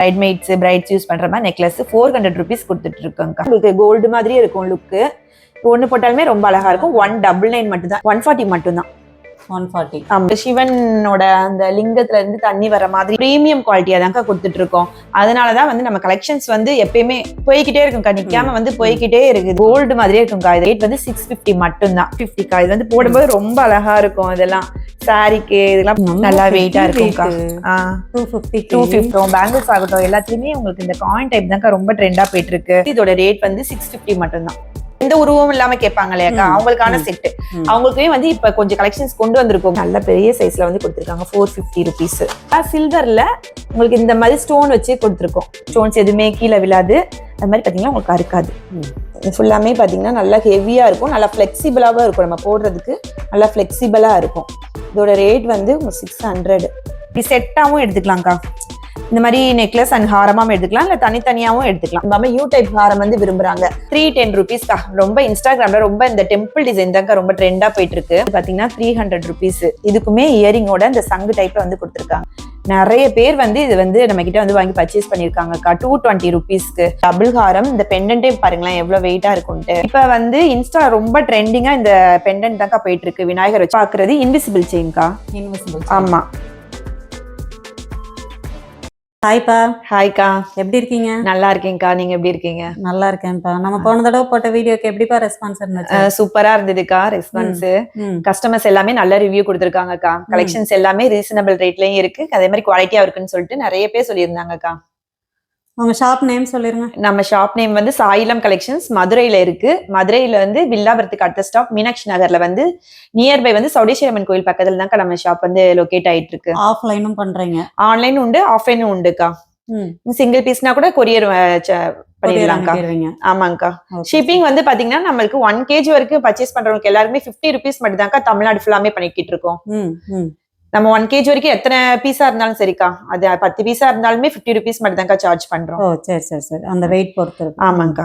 பிரைட்மெய்ட்ஸ் brides use பண்ற மாதிரி necklace 400 rupees கொடுத்துட்டு இருக்கோங்க. உங்களுக்கு கோல்டு மாதிரியே இருக்கும் லுக்கு. ஒன்று போட்டாலுமே ரொம்ப அழகா இருக்கும். 199 மட்டும் தான், 140 மட்டும் தான். 140. சிவனோட அந்த லிங்கத்துல இருந்து தண்ணி வர மாதிரி பிரீமியம் குவாலிட்டியா தாங்க கொடுத்துட்டு இருக்கோம். அதனாலதான் வந்து நம்ம கலெக்ஷன்ஸ் வந்து எப்பயுமே போய்கிட்டே இருக்கும்க்கா, நிக்காம வந்து போய்கிட்டே இருக்கு. கோல்டு மாதிரியே இருக்கும்க்கா. இது ரேட் வந்து 650 மட்டும் தான். 50க்கா. இது வந்து போடும்போது ரொம்ப அழகா இருக்கும். இதெல்லாம் சாரிக்கு இதெல்லாம் நல்லா வெயிட்டா இருக்கும்க்கா. 250 பேங்கிள்ஸ் ஆகட்டும் எல்லாத்துலயுமே உங்களுக்கு இந்த காயின் டைப் தான்க்கா ரொம்ப ட்ரெண்டா போயிட்டு இருக்கு. இதோட ரேட் வந்து 650 மட்டும் தான். எந்த உருவம் இல்லாம கேட்பாங்க இல்லையாக்கா, அவங்களுக்கான செட். அவங்களுக்குமே வந்து இப்ப கொஞ்சம் கலெக்ஷன்ஸ் கொண்டு வந்திருக்கோம். நல்ல பெரிய சைஸ்ல வந்து கொடுத்துருக்காங்க. 450 rupees. சில்வர்ல உங்களுக்கு இந்த மாதிரி ஸ்டோன் வச்சு கொடுத்துருக்கோம். ஸ்டோன்ஸ் எதுவுமே கீழே விழாது. அது மாதிரி பாத்தீங்கன்னா உங்களுக்கு அறுக்காது. ஃபுல்லாமே பாத்தீங்கன்னா நல்லா ஹெவியா இருக்கும். நல்லா பிளெக்சிபிளாவும் இருக்கும். நம்ம போடுறதுக்கு நல்லா பிளெக்சிபிளா இருக்கும். இதோட ரேட் வந்து 600. இப்படி செட்டாவும் எடுத்துக்கலாம்க்கா. இந்த மாதிரி நெக்லஸ் அண்ட் ஹாரமாவும் எடுத்துக்கலாம், இல்ல தனித்தனியாவும் எடுத்துக்கலாம். நம்ம யூ டைப் ஹாரம் வந்து விரும்புறாங்க. 310 rupees. ரொம்ப இன்ஸ்டாகிராம்ல ரொம்ப இந்த டெம்பிள் டிசைன் தாங்க ரொம்ப ட்ரெண்டா போயிட்டு இருக்கு. பாத்தீங்கன்னா 300 rupees. இதுக்குமே இயரிங்கோட இந்த சங்கு டைப்ல வந்து கொடுத்துருக்காங்க. நிறைய பேர் வந்து இது வந்து நம்ம கிட்ட வந்து வாங்கி பர்ச்சேஸ் பண்ணிருக்காங்கக்கா. 220 rupeesக்கு டபுள் ஹாரம். இந்த பெண்டன்டே பாருங்களேன் எவ்வளவு வெயிட்டா இருக்கும்ட்டு. இப்ப வந்து இன்ஸ்டா ரொம்ப ட்ரெண்டிங்கா இந்த பெண்டன்ட் தான்க்கா போயிட்டு இருக்கு. விநாயகர் வச்சு பாக்குறது இன்விசிபிள் செயின்க்கா. ஆமா. ஹாய்ப்பா. ஹாய்க்கா. எப்படி இருக்கீங்க? நல்லா இருக்கேன்க்கா. நீங்க எப்படி இருக்கீங்க? நல்லா இருக்கேன்ப்பா. நம்ம போன தடவை போட்ட வீடியோக்கு எப்படிப்பா ரெஸ்பான்ஸ் இருந்துச்சு? சூப்பரா இருந்ததுக்கா ரெஸ்பான்ஸ். கஸ்டமர்ஸ் எல்லாமே நல்ல ரிவ்யூ கொடுத்துருக்காங்கக்கா. கலெக்ஷன்ஸ் எல்லாமே ரீசனபிள் ரேட்லயும் இருக்கு, அதே மாதிரி குவாலிட்டியா இருக்குன்னு சொல்லிட்டு நிறைய பேர் சொல்லியிருந்தாங்கக்கா. உங்க ஷாப் நேம் சொல்லிருங்க. நம்ம ஷாப் நேம் வந்து சாயிலம் கலெக்ஷன்ஸ் மதுரையில இருக்கு. மதுரையில வந்து வில்லாபுரத்துக்கு அடுத்த ஸ்டாப் மீனாட்சி நகர்ல வந்து நியர்பை வந்து சௌடேஸ்வரம்மன் கோயில் பக்கத்துல தான்க்கா நம்ம ஷாப் வந்து லொகேட் ஆயிட்டு இருக்கு. ஆஃப்லைனும் பண்றீங்க? ஆன்லைன் உண்டு, ஆஃப்லைனும் உண்டுக்கா. சிங்கிள் பீஸ்னா கூட கொரியர் பண்ணிடலாம்க்கா. ஆமாங்கக்கா. ஷிப்பிங் வந்து பாத்தீங்கன்னா நம்மளுக்கு 1 kg வரைக்கும் பர்ச்சேஸ் பண்றவங்களுக்கு எல்லாருமே 50 rupees மட்டும் தான்க்கா தமிழ்நாடு ஃபுல்லாமே பண்ணிக்கிட்டு இருக்கோம். நம்ம 1 kg வரைக்கும் எத்தனை பீஸா இருந்தாலும் சரிக்கா, அது 10 பீஸா இருந்தாலுமே 50 rupees மட்டும் தான்க்கா சார்ஜ் பண்றோம். ஓ சரி சரி சரி. அந்த வெயிட் பொறுத்து. ஆமாங்கக்கா.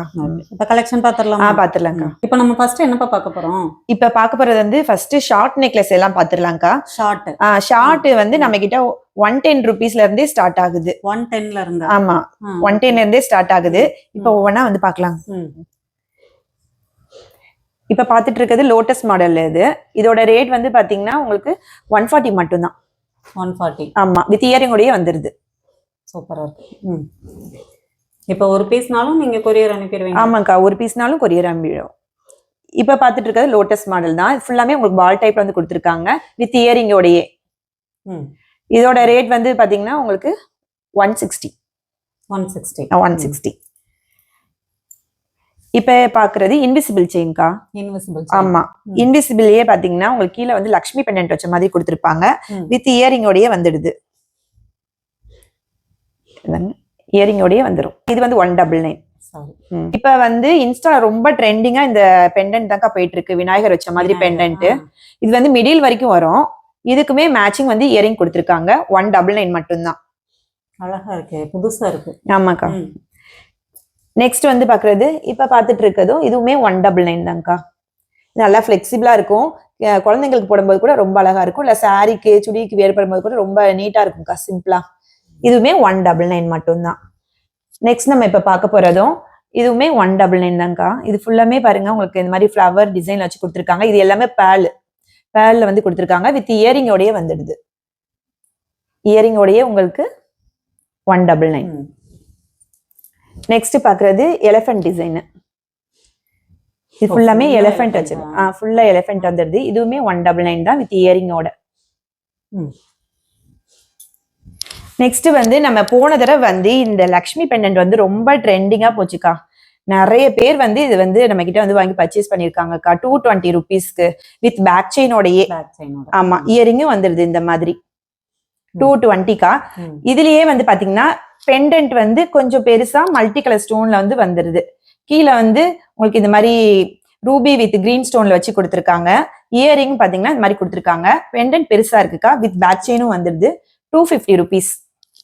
இப்ப கலெக்ஷன் பாத்துறலாமா? பாத்துறலாம்க்கா. இப்ப நம்ம ஃபர்ஸ்ட் என்னப்பா பார்க்க போறோம்? இப்ப பார்க்க போறது வந்து ஃபர்ஸ்ட் ஷார்ட் நெக்லஸ் எல்லாம் பாத்துறலாம்க்கா. ஷார்ட் வந்து நம்ம கிட்ட 110 rupeesல இருந்தே ஸ்டார்ட் ஆகுது. 110ல இருந்து? ஆமா, 110ல இருந்தே ஸ்டார்ட் ஆகுது. இப்ப ஒவ்வொன்னா வந்து பாக்கலாம். இப்ப பாத்துட்டு இருக்கிறது லோட்டஸ் மாடல். இதோட ரேட் வந்து பாத்தீங்கன்னா உங்களுக்கு 140 மட்டும் தான். 140? ஆமா, வித் இயரிங்கோடயே வந்துருது. சூப்பரா இருக்கு. இப்ப ஒரு பீஸ்னாலும் நீங்க கொரியர் அனுப்பிடுவீங்க? ஆமாக்கா, ஒரு பீஸ்னாலும் கொரியர் அனுப்பிடுவோம். இப்ப பாத்துட்டு இருக்கிறது லோட்டஸ் மாடல் தான். ஃபுல்லாமே உங்களுக்கு பால் டைப்ல வந்து கொடுத்துருக்காங்க வித் இயரிங்கோடயே. இதோட ரேட் வந்து பாத்தீங்கன்னா உங்களுக்கு 160. 160. இப்ப பாக்குறது இன்விசிபிள் செயின்கா. ஆமா, இன்விசிபிள்லயே பாத்தீங்கன்னா உங்களுக்கு கீழே வந்து லக்ஷ்மி பெண்டன்ட் வச்ச மாதிரி கொடுத்துருப்பாங்க. வித் இயரிங்கோடயே வந்துடுது. இயரிங்கோடயே வந்துடும். இது வந்து 199. இப்ப வந்து இன்ஸ்டா ரொம்ப ட்ரெண்டிங்கா இந்த பெண்டன்ட் தான்க்கா போயிட்டு இருக்கு. விநாயகர் வச்ச மாதிரி பெண்டன்ட். இது வந்து மிடில் வரைக்கும் வரும். இதுக்குமே மேட்சிங் வந்து இயரிங் கொடுத்துருக்காங்க. 199 மட்டும்தான். அழகா இருக்கு, புதுசா இருக்கு. ஆமாக்கா. நெக்ஸ்ட் வந்து பாக்குறது இப்ப பாத்துட்டு இருக்கதும் இதுவுமே 199 தான்க்கா. நல்லா பிளெக்சிபிளா இருக்கும். குழந்தைங்களுக்கு போடும்போது கூட ரொம்ப அழகா இருக்கும். இல்ல சாரிக்கு சுடிக்கு வேர் பண்ணும்போது கூட ரொம்ப நீட்டா இருக்கும்க்கா, சிம்பிளா. இதுவுமே 199 மட்டும்தான். நெக்ஸ்ட் நம்ம இப்ப பார்க்க போறதும் இதுவுமே 199 தான்க்கா. இது ஃபுல்லாமே பாருங்க உங்களுக்கு இந்த மாதிரி ஃபிளவர் டிசைன் வச்சு கொடுத்துருக்காங்க. இது எல்லாமே பேர்ல வந்து கொடுத்துருக்காங்க. வித் இயரிங்கோடயே வந்துடுது. இயரிங்கோடயே உங்களுக்கு 199. நெக்ஸ்ட் பாக்குறது எலிஃபென்ட் டிசைன். இது ஃபுல்லாமே எலிஃபென்ட் வச்சு ஃபுல்லா எலிஃபென்ட் வந்துடுது. இதுவுமே 199 தான் வித் இயரிங்கோட. நெக்ஸ்ட் வந்து நம்ம போன தடவை வந்து இந்த லக்ஷ்மி பெண்டன்ட் வந்து ரொம்ப ட்ரெண்டிங்கா போச்சுக்கா. நிறைய பேர் வந்து இது வந்து நம்ம கிட்ட வந்து வாங்கி பர்ச்சேஸ் பண்ணிருக்காங்கக்கா. 220 rupeesக்கு வித் பேக் செயினோடயே. ஆமா, இயரிங்கும் வந்துடுது இந்த மாதிரி. 220க்கா. இதுலயே வந்து பாத்தீங்கன்னா பெண்டன்ட் வந்து கொஞ்சம் பெருசா மல்டி கலர் ஸ்டோன்ல வந்து வந்துருது. கீழே வந்து உங்களுக்கு இந்த மாதிரி ரூபி வித் கிரீன் ஸ்டோன்ல வச்சு கொடுத்துருக்காங்க. இயரிங் பாத்தீங்கன்னா இந்த மாதிரி கொடுத்துருக்காங்க. பெண்டன்ட் பெருசா இருக்குக்கா. வித் பேக் செயினும் வந்துருது. 250 rupees.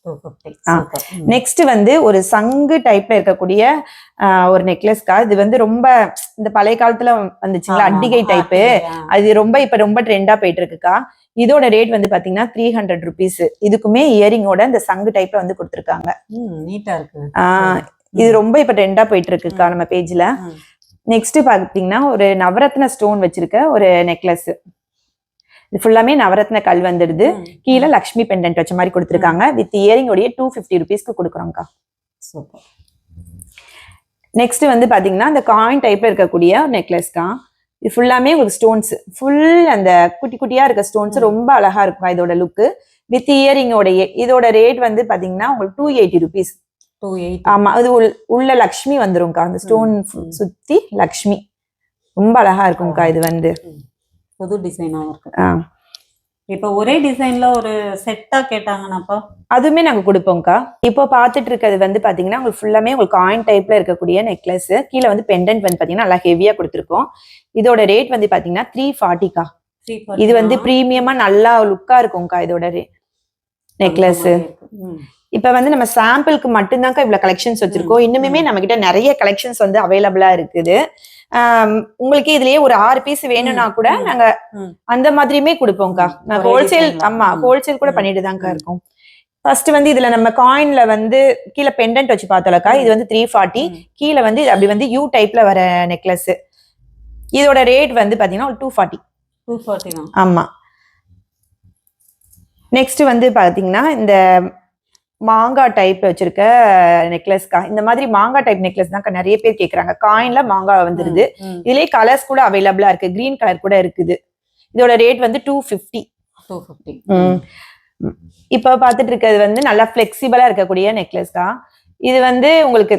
250. ஆ. Super. நெக்ஸ்ட் வந்து ஒரு சங்கு டைப்ல இருக்கக்கூடிய ஒரு நெக்லஸ்க்கா. இது வந்து ரொம்ப இந்த பழைய காலத்துல வந்துச்சுங்களா, ஆமா, அட்டிகை ஆமா. டைப்பு. அட்டிகை, ஆ. அது இப்ப ரொம்ப ட்ரெண்டா போயிட்டு இருக்குக்கா. இதோட ரேட் வந்து பாத்தீங்கன்னா 300 ருபீஸ். இதுக்குமே இயரிங்கோட இந்த சங்கு டைப்ல வந்து கொடுத்துருக்காங்க. நீட்டா இருக்கு. இது ரொம்ப இப்ப ட்ரெண்டா போயிட்டு இருக்குக்கா நம்ம பேஜ்ல. நெக்ஸ்ட் பாத்தீங்கன்னா ஒரு நவரத்ன ஸ்டோன் வச்சிருக்க ஒரு நெக்லஸ். இது ஃபுல்லாமே நவரத்ன கல் வந்துடுது. கீழே லக்ஷ்மி பெண்டன்ட் வச்ச மாதிரி கொடுத்துருக்காங்க. வித் இயரிங்கோடைய 250 ருபீஸ்க்கு கொடுக்குறோம்க்கா. சூப்பர். நெக்ஸ்ட் வந்து பாத்தீங்கன்னா இந்த காயின் டைப்ல இருக்கக்கூடிய நெக்லஸ்க்கா. இது ஃபுல்லாமே உங்களுக்கு ஸ்டோன்ஸ், ஃபுல் அந்த குட்டி குட்டியா இருக்க ஸ்டோன்ஸ் ரொம்ப அழகா இருக்கும் இதோட லுக்கு. வித் இயரிங்கோடைய இதோட ரேட் வந்து பாத்தீங்கன்னா உங்களுக்கு 280 ருபீஸ். 280. ஆமா, அது உள்ள லக்ஷ்மி வந்துரும்க்கா. அந்த ஸ்டோன் சுத்தி லக்ஷ்மி ரொம்ப அழகா இருக்கும்க்கா. இது வந்து புது டிசைனாவும் இருக்கு. இப்போ ஒரே டிசைன்ல ஒரு செட்டா கேட்டாங்கன்னாப்பா அதுவுமே நாங்க கொடுப்போம்க்கா. இப்போ பாத்துட்டு இருக்கிறது வந்து பாத்தீங்கன்னா உங்களுக்கு ஃபுல்லாமே உங்களுக்கு காயின் டைப்ல இருக்கக்கூடிய நெக்லஸ். கீழே வந்து பெண்டன்ட் வந்து பாத்தீங்கன்னா நல்லா ஹெவியா கொடுத்துருக்கோம். இதோட ரேட் வந்து பாத்தீங்கன்னா 340க்கா. இது வந்து பிரீமியமா நல்லா லுக்கா இருக்கும்க்கா இதோட நெக்லஸ். இப்ப வந்து நம்ம சாம்பிளுக்கு மட்டும்தான்க்கா இவ்வளவு கலெக்ஷன்ஸ் வச்சிருக்கோம். இன்னுமே நம்ம கிட்ட நிறைய கலெக்ஷன்ஸ் வந்து அவைலபிளா இருக்குது. உங்களுக்கு இதுலயே ஒரு 6 பீஸ் வேணும்னா கூட நாங்க அந்த மாதிரியுமே கொடுப்போம்க்கா. நான் ஹோல்சேல், ஆமா ஹோல்சேல் கூட பண்ணிட்டு தான்க்கா இருக்கோம். ஃபர்ஸ்ட் வந்து இதுல நம்ம காயின்ல வந்து கீழே பெண்டன்ட் வச்சு பார்த்தோம்க்கா. இது வந்து 340. கீழே வந்து அப்படி வந்து யூ டைப்ல வர நெக்லஸ். இதோட ரேட் வந்து பாத்தீங்கன்னா 240. 240 தான். ஆமா. நெக்ஸ்ட் வந்து பாத்தீங்கன்னா இந்த மாங்காய் டைப் வச்சிருக்க நெக்லஸ்க்கா. இந்த மாதிரி மாங்காய் டைப் நெக்லஸ் தான் நிறைய பேர் கேக்குறாங்க. காயின்ல மாங்காய் வந்துருது. இதுலயே கலர்ஸ் கூட அவைலபிளா இருக்கு. கிரீன் கலர் கூட இருக்குது. இதோட ரேட் வந்து 250. இப்ப பாத்துட்டு இருக்கிறது வந்து நல்லா பிளெக்சிபிளா இருக்கக்கூடிய நெக்லஸ்க்கா. இது வந்து உங்களுக்கு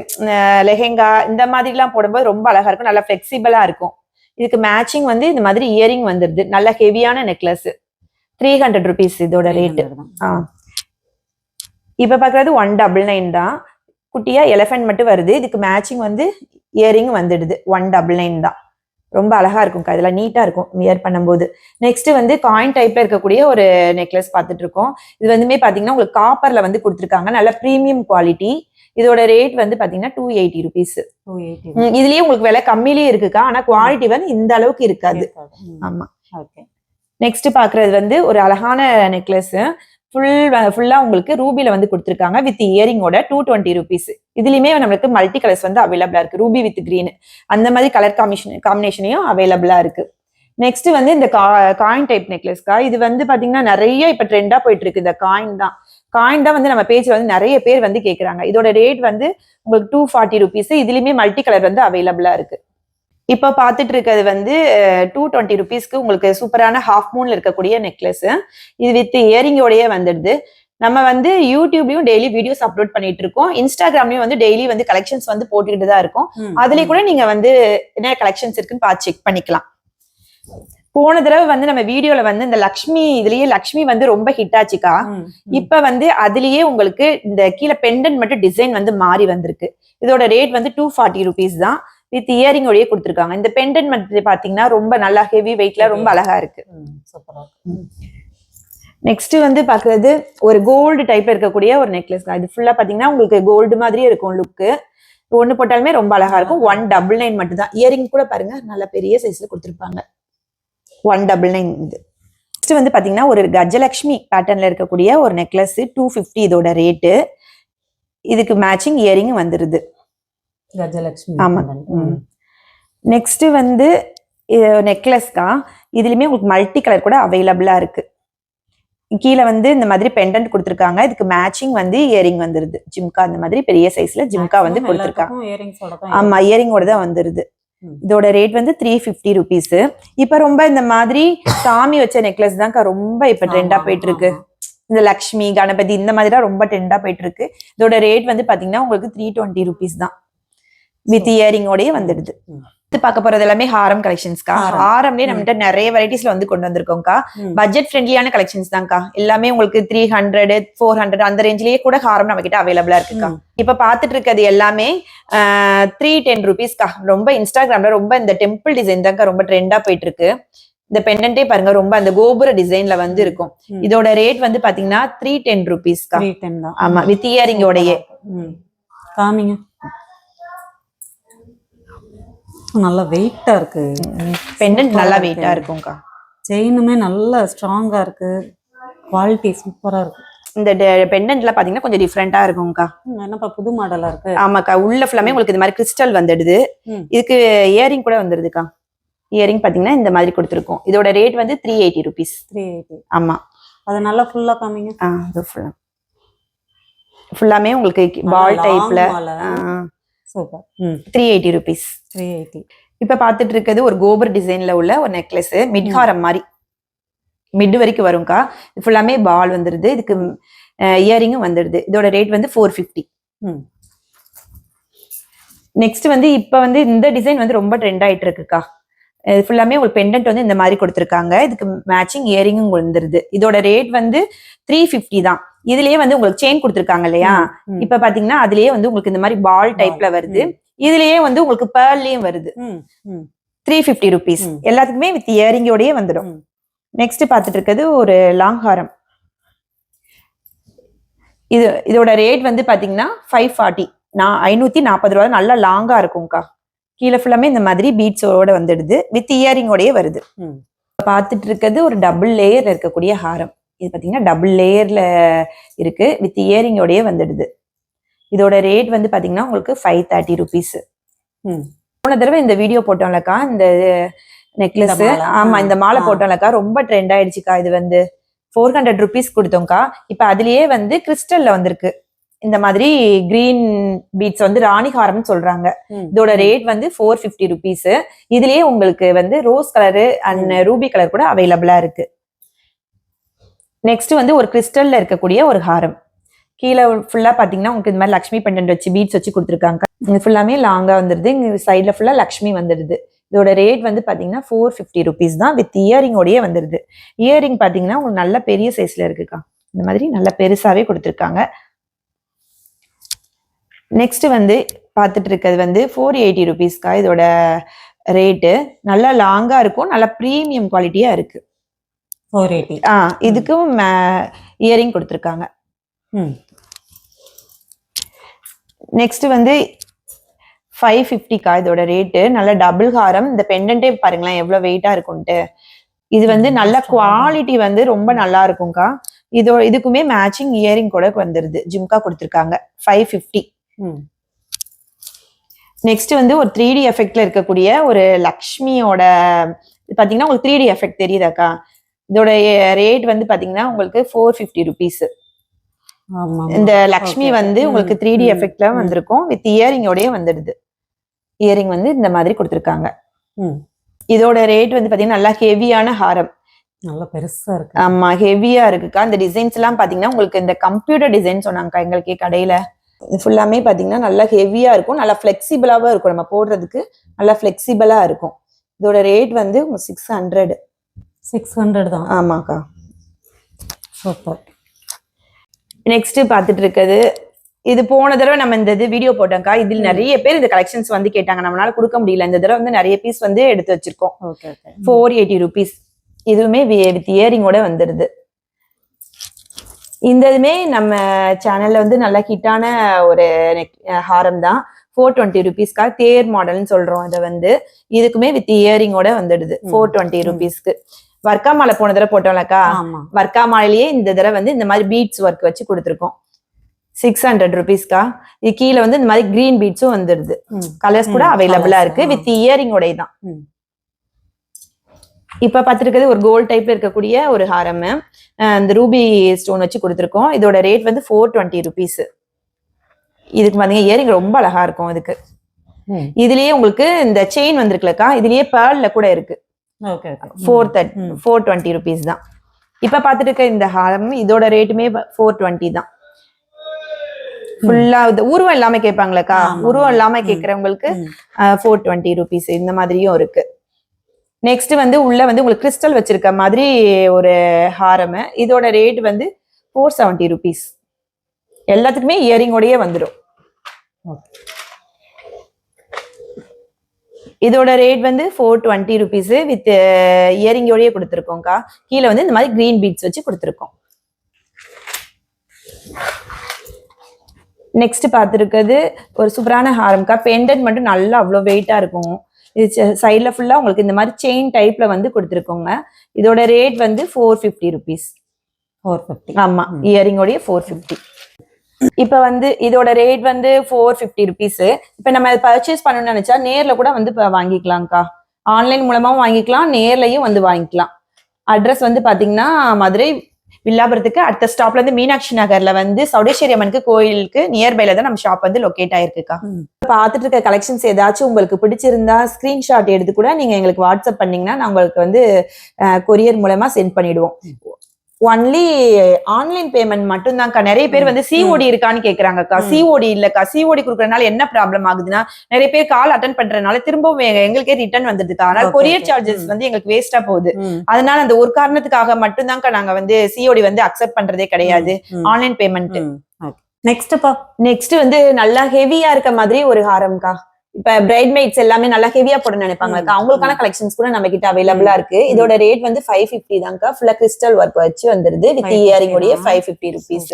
லெஹெங்கா இந்த மாதிரி எல்லாம் போடும்போது ரொம்ப அழகா இருக்கும். நல்லா பிளெக்சிபிளா இருக்கும். இதுக்கு மேட்சிங் வந்து இந்த மாதிரி இயரிங் வந்துருது. நல்ல ஹெவியான நெக்லஸ். 300 ருபீஸ் இதோட ரேட். இப்ப பாக்குறது 199 தான். குட்டியா எலிஃபென்ட் மட்டும் வருது. இதுக்கு மேட்சிங் வந்து இயரிங் வந்துடுது. 199 தான். ரொம்ப அழகா இருக்கும். இதெல்லாம் நீட்டா இருக்கும் வியர் பண்ணும்போது. நெக்ஸ்ட் வந்து காயின் டைப்ல இருக்கக்கூடிய ஒரு நெக்லஸ் பார்த்துட்டு இருக்கோம். இது வந்துமே பாத்தீங்கன்னா உங்களுக்கு காப்பர்ல வந்து கொடுத்துருக்காங்க. நல்ல பிரீமியம் குவாலிட்டி. இதோட ரேட் வந்து பாத்தீங்கன்னா 280 ருபீஸ். இதுலயே உங்களுக்கு விலை கம்மியிலேயே இருக்குக்கா. ஆனா குவாலிட்டி வந்து இந்த அளவுக்கு இருக்காது. ஆமா. நெக்ஸ்ட் பாக்குறது வந்து ஒரு அழகான நெக்லஸ். ஃபுல்லா உங்களுக்கு ரூபில வந்து கொடுத்துருக்காங்க. வித் இயரிங்கோட 220 ருபீஸ். இதுலயுமே நம்மளுக்கு மல்டி கலர்ஸ் வந்து அவைலபிளா இருக்கு. ரூபி வித் கிரீன் அந்த மாதிரி கலர் காம்பினேஷனையும் அவைலபிளா இருக்கு. நெக்ஸ்ட் வந்து இந்த காயின் டைப் நெக்லஸ்க்கா. இது வந்து பாத்தீங்கன்னா நிறைய இப்ப ட்ரெண்டா போயிட்டு இருக்கு. இந்த காயின் தான் வந்து நம்ம பேஜ்ல வந்து நிறைய பேர் வந்து கேக்குறாங்க. இதோட ரேட் வந்து உங்களுக்கு 240 ருபீஸ். இதுலயுமே மல்டி கலர் வந்து அவைலபிளா இருக்கு. இப்ப பாத்துட்டு இருக்கிறது வந்து 220 ருபீஸ்க்கு உங்களுக்கு சூப்பரான ஹாஃப் மூன்ல இருக்கக்கூடிய நெக்லஸ். இது வித் இயரிங்கோடயே வந்துடுது. நம்ம வந்து யூடியூப்லயும் டெய்லி வீடியோஸ் அப்லோட் பண்ணிட்டு இருக்கோம். இன்ஸ்டாகிராம்லயும் வந்து டெய்லி வந்து கலெக்ஷன்ஸ் வந்து போட்டுக்கிட்டு தான் இருக்கும். அதுலயே கூட நீங்க வந்து என்ன கலெக்ஷன்ஸ் இருக்குன்னு பார்த்து செக் பண்ணிக்கலாம். போன தடவை வந்து நம்ம வீடியோல வந்து இந்த இதுலயே லக்ஷ்மி வந்து ரொம்ப ஹிட் ஆச்சுக்கா. இப்ப வந்து அதுலயே உங்களுக்கு இந்த கீழே பெண்டன்ட் மட்டும் டிசைன் வந்து மாறி வந்திருக்கு. இதோட ரேட் வந்து 240 ருபீஸ் தான். வித் இயரிங்கோடயே கொடுத்துருக்காங்க. இந்த பெண்டன்ட் மட்டும் பாத்தீங்கன்னா ரொம்ப நல்லா ஹெவி வெயிட்ல ரொம்ப அழகா இருக்கு. நெக்ஸ்ட் வந்து பாக்குறது ஒரு கோல்டு டைப்ல இருக்கக்கூடிய ஒரு நெக்லஸ் தான். இது ஃபுல்லா பாத்தீங்கன்னா உங்களுக்கு கோல்டு மாதிரியே இருக்கும் லுக்கு. ஒண்ணு போட்டாலுமே ரொம்ப அழகா இருக்கும். 199 மட்டும் தான். இயரிங் கூட பாருங்க நல்ல பெரிய சைஸ்ல கொடுத்துருப்பாங்க. 199 இது. நெக்ஸ்ட் வந்து பாத்தீங்கன்னா ஒரு கஜலட்சுமி பேட்டர்ன்ல இருக்கக்கூடிய ஒரு நெக்லஸ் 250 இதோட ரேட்டு. இதுக்கு மேட்சிங் இயரிங் வந்துருது. கஜலட்சுமி. ஆமா. நெக்ஸ்ட் வந்து நெக்லஸ்க்கா. இதுலயுமே உங்களுக்கு மல்டி கலர் கூட அவைலபிளா இருக்கு. கீழே வந்து இந்த மாதிரி பெண்டன்ட் கொடுத்துருக்காங்க. இதுக்கு மேட்சிங் வந்து இயரிங் வந்துருது. ஜிம்கா இந்த மாதிரி பெரிய சைஸ்ல ஜிம்கா வந்து கொடுத்துருக்காங்க. ஆமா, இயரிங்கோட தான் வந்துருது. இதோட ரேட் வந்து 350 ருபீஸ். இப்ப ரொம்ப இந்த மாதிரி சாமி வச்ச நெக்லஸ் தான் ரொம்ப இப்ப ட்ரெண்டா போயிட்டு இருக்கு. இந்த லக்ஷ்மி, கணபதி இந்த மாதிரி தான் ரொம்ப ட்ரெண்டா போயிட்டு இருக்கு. இதோட ரேட் வந்து பாத்தீங்கன்னா உங்களுக்கு 320 ருபீஸ் தான். வித் இயரிங்கோடயே வந்துடுது. பார்க்க போறது எல்லாமே ஹாரம் கலெக்ஷன்ஸ்க்கா. ஹாரம்லயே நம்மகிட்ட நிறைய வெரைட்டிஸ்ல வந்து கொண்டு வந்திருக்கோம்க்கா. பட்ஜெட் ஃப்ரெண்ட்லியான கலெக்ஷன்ஸ் தான்க்கா. எல்லாமே உங்களுக்கு 300, 400 அந்த ரேஞ்சிலேயே கூட ஹாரம் நம்ம கிட்ட அவைலபிளா இருக்குக்கா. இப்ப பாத்துட்டு இருக்கிறது எல்லாமே 310 ருபீஸ்க்கா. ரொம்ப இன்ஸ்டாகிராம்ல ரொம்ப இந்த டெம்பிள் டிசைன் தான்க்கா ரொம்ப ட்ரெண்டா போயிட்டு இருக்கு. இந்த பெண்டன்ட்டே பாருங்க ரொம்ப அந்த கோபுர டிசைன்ல வந்து இருக்கும். இதோட ரேட் வந்து பாத்தீங்கன்னா 310 ருபீஸ்க்கா. 310 தான். ஆமா, வித் இயரிங்கோடயே. காமிங்க. நல்லா வெயிட்டா இருக்கு. பெண்டன்ட் நல்லா வெயிட்டா இருக்கும்க்கா. செயினுமே நல்லா ஸ்ட்ராங்கா இருக்கு. குவாலிட்டி சூப்பரா இருக்கு. இந்த பெண்டன்ட்ல பாத்தீங்கன்னா கொஞ்சம் டிஃப்ரெண்டா இருக்கும்க்கா. என்னப்பா புது மாடலா இருக்கு. ஆமாக்கா, உள்ள ஃபுல்லாமே உங்களுக்கு இந்த மாதிரி கிறிஸ்டல் வந்துடுது. இதுக்கு இயரிங் கூட வந்துடுதுக்கா. இயரிங் பாத்தீங்கன்னா இந்த மாதிரி கொடுத்துருக்கோம். இதோட ரேட் வந்து 380 ருபீஸ். 380. ஆமா, அது நல்லா ஃபுல்லா காமிங்க. ஃபுல்லாமே உங்களுக்கு பால் டைப்ல. சூப்பர். 380 ருபீஸ். 380. இப்ப பாத்துட்டு இருக்கிறது ஒரு கோபுர டிசைன்ல உள்ள ஒரு நெக்லஸ், மிட்ஹாரம் மாதிரி மிட் வரைக்கும் வரும்க்கா. ஃபுல்லாமே பால் வந்துடுது. இதுக்கு இயரிங்கும் வந்துடுது. இதோட ரேட் வந்து 450. நெக்ஸ்ட் வந்து இப்ப வந்து இந்த டிசைன் வந்து ரொம்ப ட்ரெண்ட் ஆயிட்டு இருக்குக்கா. ஃபுல்லாமே ஒரு பெண்டன்ட் வந்து இந்த மாதிரி கொடுத்துருக்காங்க. இதுக்கு மேட்சிங் இயரிங்கும் வந்துருது. இதோட ரேட் வந்து 350 தான். இதுலயே வந்து உங்களுக்கு செயின் கொடுத்துருக்காங்க இல்லையா, இப்ப பாத்தீங்கன்னா அதுலயே வந்து உங்களுக்கு இந்த மாதிரி பால் டைப்ல வருது. இதுலயே வந்து உங்களுக்கு பேர்லயும் வருது. 350 ருபீஸ். எல்லாத்துக்குமே வித் இயரிங்கோடயே வந்துடும். நெக்ஸ்ட் பாத்துட்டு இருக்கிறது ஒரு லாங் ஹாரம். இதோட ரேட் வந்து பாத்தீங்கன்னா 540. 540 ரூபா. நல்லா லாங்கா இருக்கும்க்கா. கீழே ஃபுல்லாமே இந்த மாதிரி பீட்ஸோட வந்துடுது. வித் இயரிங்கோடயே வருது. பாத்துட்டு இருக்கிறது ஒரு டபுள் லேயர்ல இருக்கக்கூடிய ஹாரம். இது பாத்தீங்கன்னா டபுள் லேயர்ல இருக்கு. வித் இயரிங்கோடயே வந்துடுது. இதோட ரேட் வந்து பாத்தீங்கன்னா உங்களுக்கு 530 ருபீஸ். போன தடவை இந்த வீடியோ போட்டோம்லக்கா, இந்த நெக்லஸ், ஆமா இந்த மாலை போட்டோம்லக்கா, ரொம்ப ட்ரெண்ட் ஆயிடுச்சுக்கா. இது வந்து 400 ருபீஸ் கொடுத்தோம்க்கா. இப்ப அதுலயே வந்து கிறிஸ்டல்ல வந்திருக்கு. இந்த மாதிரி கிரீன் பீட்ஸ் வந்து ராணிஹாரம்னு சொல்றாங்க. இதோட ரேட் வந்து 450 ருபீஸ். இதுலயே உங்களுக்கு வந்து rose colour and Ruby colour கூட அவைலபிளா இருக்கு. நெக்ஸ்ட் வந்து ஒரு கிறிஸ்டல்ல இருக்கக்கூடிய ஒரு ஹாரம். கீழே ஃபுல்லா பாத்தீங்கன்னா உங்களுக்கு இந்த மாதிரி லக்ஷ்மி பெண்டன்ட் வச்சு பீட்ஸ் வச்சு கொடுத்துருக்காங்க. இது ஃபுல்லாமே லாங்கா வந்துடுது. இங்க சைட்ல ஃபுல்லா லக்ஷ்மி வந்துடுது. இதோட ரேட் வந்து பாத்தீங்கன்னா 450 ருபீஸ் தான். வித் இயரிங்கோடயே வந்துடுது. இயரிங் பாத்தீங்கன்னா உங்களுக்கு நல்ல பெரிய சைஸ்ல இருக்குக்கா. இந்த மாதிரி நல்ல பெருசாவே கொடுத்துருக்காங்க. நெக்ஸ்ட் வந்து பாத்துட்டு இருக்கிறது வந்து 480 ருபீஸ்க்கா. இதோட ரேட்டு நல்லா லாங்கா இருக்கும். நல்ல ப்ரீமியம் குவாலிட்டியா இருக்கு. 480. இதுக்கும் இயரிங் கொடுத்துருக்காங்க. நெக்ஸ்ட் வந்து 550க்கா. இதோட ரேட்டு நல்ல டபுள் ஹாரம். இந்த பெண்டன்ட்டே பாருங்களேன் எவ்வளவு வெயிட்டா இருக்கும்ட்டு. இது வந்து நல்ல குவாலிட்டி வந்து ரொம்ப நல்லா இருக்கும்க்கா. இதுக்குமே மேட்சிங் இயரிங் கூட வந்துருது. ஜிம்கா கொடுத்துருக்காங்க. 550. நெக்ஸ்ட் வந்து ஒரு 3D எஃபெக்ட்ல இருக்கக்கூடிய ஒரு லக்ஷ்மியோட பாத்தீங்கன்னா உங்களுக்கு 3D எஃபெக்ட் தெரியுதாக்கா. இதோட ரேட் வந்து பாத்தீங்கன்னா உங்களுக்கு 450 ருபீஸ். இந்த லக்ஷ்மி வந்து உங்களுக்கு 3D எஃபெக்ட்ல வந்திருக்கும். வித் இயரிங்கோடயே வந்துடுது. இயரிங் வந்து இந்த மாதிரி கொடுத்துருக்காங்க. இதோட ரேட் வந்து பாத்தீங்கன்னா நல்லா ஹெவியான ஹாரம். நல்லா பெருசா இருக்கு. ஆமா, ஹெவியா இருக்குக்கா. இந்த டிசைன்ஸ் எல்லாம் பாத்தீங்கன்னா உங்களுக்கு இந்த கம்ப்யூட்டர் டிசைன் சொன்னாங்க எங்களுக்கு கடையில. ஃபுல்லாமே பாத்தீங்கன்னா நல்லா ஹெவியா இருக்கும். நல்லா பிளெக்சிபிளாவும் இருக்கும். நம்ம போடுறதுக்கு நல்லா பிளெக்சிபிளா இருக்கும். இதோட ரேட் வந்து 600. 600 தான். ஆமாக்கா. சூப்பர். நெக்ஸ்ட் பாத்துட்டு இருக்கிறது இது போன தடவை நம்ம இந்த வீடியோ போட்டோம்க்கா. இதில் நிறைய பேர் இந்த கலெக்ஷன்ஸ் வந்து கேட்டாங்க. நம்மளால கொடுக்க முடியல. இந்த தடவை வந்து நிறைய பீஸ் வந்து எடுத்து வச்சிருக்கோம். 480 ருபீஸ். இதுவுமே வித் இயரிங்கோட வந்துடுது. இந்த இதுமே நம்ம சேனல்ல வந்து நல்ல ஹிட்டான ஒரு ஹாரம் தான். 420 ருபீஸ்க்கா. தேர் மாடல்னு சொல்றோம். இதை வந்து இதுக்குமே வித் இயரிங்கோட வந்துடுது 420 ருபீஸ்க்கு. வர்க்கா மாலை போன தடவை போட்டோம்லக்கா, வர்க்கா மாலையிலேயே இந்த தடவை வந்து இந்த மாதிரி பீட்ஸ் ஒர்க் வச்சு கொடுத்துருக்கோம். 600 ருபீஸ்க்கா. இது கீழே வந்து இந்த மாதிரி கிரீன் பீட்ஸும் வந்துடுது. கலர்ஸ் கூட அவைலபிளா இருக்கு. வித் இயரிங்கோட தான். இப்ப பாத்துருக்கிறது ஒரு கோல்ட் டைப்ல இருக்கக்கூடிய ஒரு ஹாரம். இந்த ரூபி ஸ்டோன் வச்சு கொடுத்துருக்கோம். இதோட ரேட் வந்து 420 ருபீஸ். இதுக்கு பாத்தீங்கன்னா இயரிங் ரொம்ப அழகா இருக்கும். இதுக்கு இதுலயே உங்களுக்கு இந்த செயின் வந்திருக்குலக்கா. இதுலயே பேர்ல கூட இருக்கு. 420 ருபீஸ் தான். இப்ப பாத்துட்டு இருக்க இந்த ஹாரம் இதோட ரேட்டுமே 420 தான். ஃபுல்லா உருவம் இல்லாம கேட்பாங்களக்கா. உருவம் இல்லாம கேட்கறவங்களுக்கு 420 ருபீஸ். இந்த மாதிரியும் இருக்கு. நெக்ஸ்ட் வந்து உள்ள வந்து உங்களுக்கு கிறிஸ்டல் வச்சிருக்க மாதிரி ஒரு ஹாரம். இதோட ரேட் வந்து 470 ருபீஸ். எல்லாத்துக்குமே இயரிங்கோடயே வந்துடும். இதோட ரேட் வந்து 420 ருபீஸ் வித் இயரிங்கோடய கொடுத்துருக்கோம்க்கா. கீழே வந்து இந்த மாதிரி கிரீன் பீட்ஸ் வச்சு கொடுத்துருக்கோம். நெக்ஸ்ட் பார்த்துருக்கிறது ஒரு சூப்பரான ஹாரம்க்கா. பெண்டன்ட் மட்டும் நல்லா அவ்வளோ வெயிட்டா இருக்கும். இது சைட்ல ஃபுல்லா உங்களுக்கு இந்த மாதிரி செயின் டைப்ல வந்து கொடுத்துருக்கோங்க. இதோட ரேட் வந்து 450 ருபீஸ். 450. ஆமா, இயரிங்கோடய 450. இப்ப வந்து இதோட ரேட் வந்து 450 ருபீஸ். இப்ப நம்ம பர்ச்சேஸ் பண்ணணும்னு நினைச்சா நேர்ல கூட வந்து வாங்கிக்கலாம்க்கா. ஆன்லைன் மூலமாவும் வாங்கிக்கலாம், நேர்லயும் வந்து வாங்கிக்கலாம். அட்ரஸ் வந்து பாத்தீங்கன்னா மதுரை வில்லாபுரத்துக்கு அடுத்த ஸ்டாப்ல இருந்து மீனாட்சி நகர்ல வந்து சௌடேஸ்வரி அம்மனுக்கு கோயிலுக்கு நியர்பைல தான் நம்ம ஷாப் வந்து லொகேட் ஆயிருக்குக்கா. பாத்துட்டு இருக்க கலெக்ஷன்ஸ் ஏதாச்சும் உங்களுக்கு பிடிச்சிருந்தா ஸ்கிரீன்ஷாட் எடுத்து கூட நீங்க எங்களுக்கு வாட்ஸ்அப் பண்ணீங்கன்னா நான் உங்களுக்கு வந்து கொரியர் மூலமா சென்ட் பண்ணிடுவோம். ஒன்லி ஆன்லைன் பேமெண்ட் மட்டும் தான்க்கா. நிறைய பேர் வந்து சிஓடி இருக்கான்னு கேக்குறாங்கக்கா. சிஓடி இல்லக்கா. சிஓடி குடுக்கறதுனால என்ன ப்ராப்ளம் ஆகுதுன்னா, நிறைய பேர் கால் அட்டன் பண்றதுனால திரும்பவும் எங்களுக்கே ரிட்டர்ன் வந்துடுதுக்கா. அதனால கொரியர் சார்ஜஸ் வந்து எங்களுக்கு வேஸ்டா போகுது. அதனால அந்த ஒரு காரணத்துக்காக மட்டும் தான்க்கா நாங்க வந்து சிஓடி வந்து அக்செப்ட் பண்றதே கிடையாது. Online payment. நெக்ஸ்ட் வந்து நல்லா ஹெவியா இருக்க மாதிரி ஒரு ஹாரம்க்கா. இப்ப பிரைட் மெய்ட்ஸ் எல்லாமே நல்லா ஹெவியா போட நினைப்பாங்கக்கா. அவங்களுக்கான கலெக்ஷன்ஸ் கூட நம்ம கிட்ட அவைலபிளா இருக்கு. இதோட ரேட் வந்து 550 தான்க்கா. ஃபுல்லா கிறிஸ்டல் ஒர்க் வச்சு வந்துருது வித் இயரிங் உடைய 550 ருபீஸ்.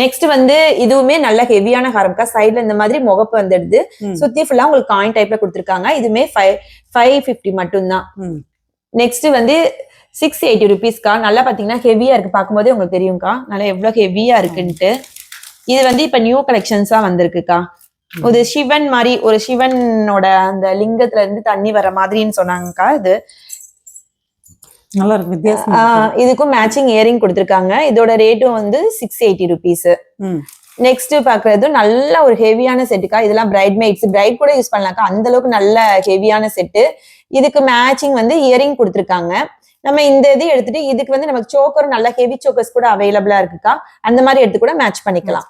நெக்ஸ்ட் வந்து இதுவுமே நல்ல ஹெவியான ஹாரம்க்கா. சைடுல இந்த மாதிரி முகப்பு வந்துடுது. சுத்தி ஃபுல்லா உங்களுக்கு காயின் டைப்ல கொடுத்துருக்காங்க. இதுமே 550 மட்டும் தான். நெக்ஸ்ட் வந்து 680 ருபீஸ்க்கா. நல்லா பாத்தீங்கன்னா ஹெவியா இருக்கு. பார்க்கும்போதே உங்களுக்கு தெரியும்க்கா நல்லா எவ்வளவு ஹெவியா இருக்குன்ட்டு. இது வந்து இப்ப நியூ கலெக்ஷன்ஸா வந்திருக்குக்கா. ஒரு சிவன் மாதிரி ஒரு சிவனோட அந்த லிங்கத்துல இருந்து தண்ணி வர மாதிரின்னு சொன்னாங்கக்கா. இது நல்லா இருக்கு, வித்தியாசம். இதுக்கும் மேட்சிங் இயரிங் கொடுத்துருக்காங்க. இதோட ரேட்டும் வந்து 680 ருபீஸ். நெக்ஸ்ட் பாக்குறது நல்ல ஒரு ஹெவியான செட்டுக்கா. இதெல்லாம் பிரைட் மெய்ட்ஸ் பிரைட் கூட யூஸ் பண்ணலாம்க்கா. அந்த அளவுக்கு நல்ல ஹெவியான செட்டு. இதுக்கு மேட்சிங் வந்து இயரிங் கொடுத்துருக்காங்க. நம்ம இந்த இது எடுத்துட்டு இதுக்கு வந்து நமக்கு சோக்கரும் நல்ல ஹெவி சோக்கர்ஸ் கூட அவைலபிளா இருக்குக்கா. அந்த மாதிரி எடுத்து கூட மேட்ச் பண்ணிக்கலாம்.